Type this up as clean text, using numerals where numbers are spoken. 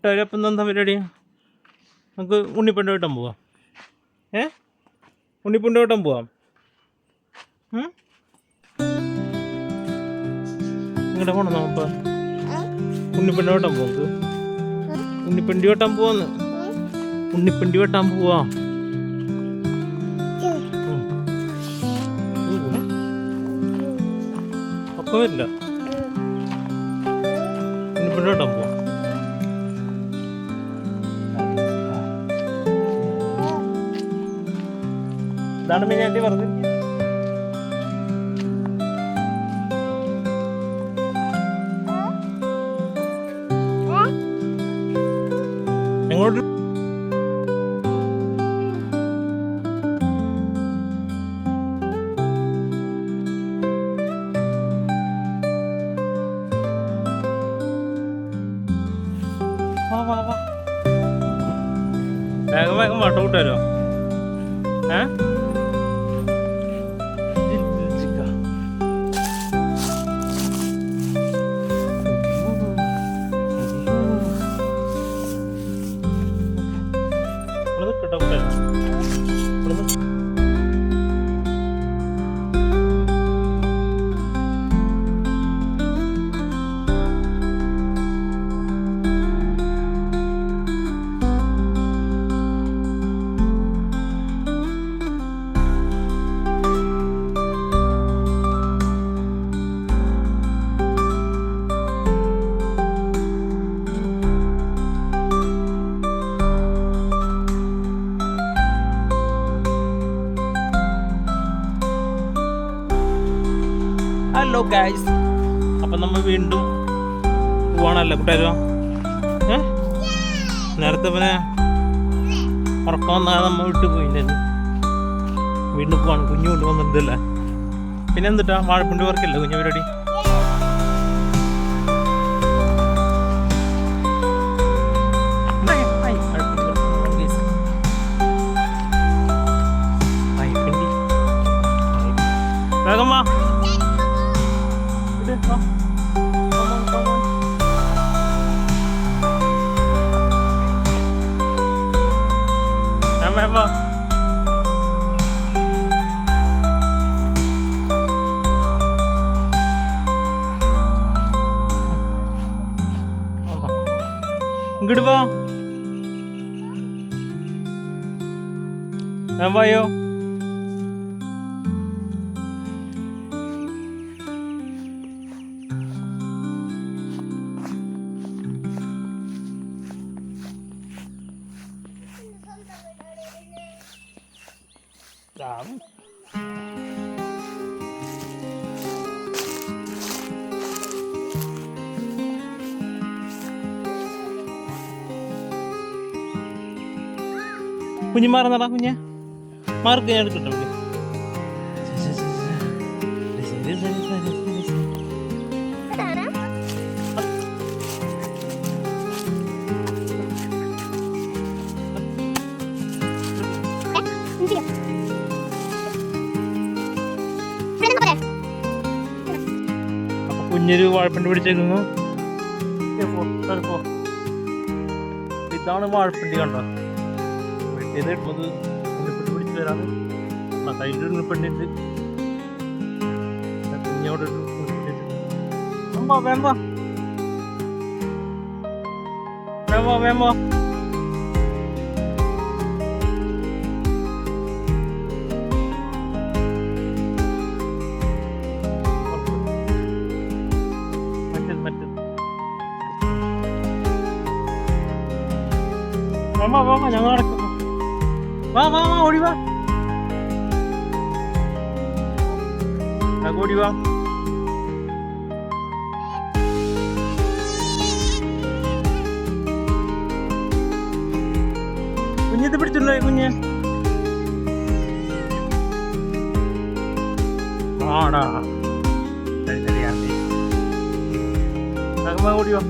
കൂട്ടുകാർ അപ്പം എന്താ പരിപാടി? നമുക്ക് ഉണ്ണിപ്പണ്ട് വെട്ടാൻ പോവാം. ഉണ്ണിപ്പണ്ട് വെട്ടാൻ പോവാം. ഇങ്ങോട്ട് പോണം നമുക്ക്. ഉണ്ണിപ്പണ്ടി വെട്ടാൻ പോക്ക്. ഉണ്ണിപ്പണ്ടി വെട്ടാൻ പോവാന്ന്. ഉണ്ണിപ്പണ്ടി വെട്ടാൻ പോവാ. ഒക്കെ വരില്ല. ഉണ്ണിപ്പണ്ടി വെട്ടാൻ പോവാ. ഇതാണ് മെയിനായിട്ട് പറഞ്ഞത്. എങ്ങോട്ട് വേഗം വേഗം വാട്ട കൂട്ടാരോ? ഹലോ ഗൈസ്, അപ്പം നമ്മൾ വീണ്ടും പോവാണല്ലോ കൂട്ടുകാരോ. നേരത്തെ പിന്നെ ഉറക്കം വന്നാൽ നമ്മൾ വിട്ടു പോയില്ലായിരുന്നു. വീണ്ടും പോവാണ്. കുഞ്ഞു കൊണ്ട് വന്നിട്ടല്ലേ. പിന്നെ എന്തിട്ടാ വാഴപ്പിണ്ടി വർക്കല്ലേ കുഞ്ഞു പരിപാടി? വേഗം വാ. ഇങ്ങോട്ട് പോ. വായോ. കുഞ്ഞു മാറുന്നടാ. കുഞ്ഞെ മാർക്ക് ഞാൻ എടുക്കട്ടെ. അപ്പൊ കുഞ്ഞൊരു വാഴപ്പിണ്ടി പിടിച്ചേക്കുന്നു. ഇതാണ് വാഴപ്പിണ്ടി. കണ്ടോ? ഇത് ഇട്ടത് ഉണ്ണിപ്പണ്ടി പിടിച്ച് വരാണ്. കയ്യിലൊരു ഉണ്ണിപ്പണ്ടിണ്ട്. കുഞ്ഞോട് വേമ്പോ വേമ്പോ വേമ്പോ വേമ്പോ. വേമ്പോ വേമ്പോ ഞങ്ങൾ നടക്കും. വാ വാ വാ ഓടി വാ. ഓടി വാ. കുഞ്ഞിത് പിടിച്ചിട്ടുണ്ടോ കുഞ്ഞ്? ആടാ ഓടി വാ.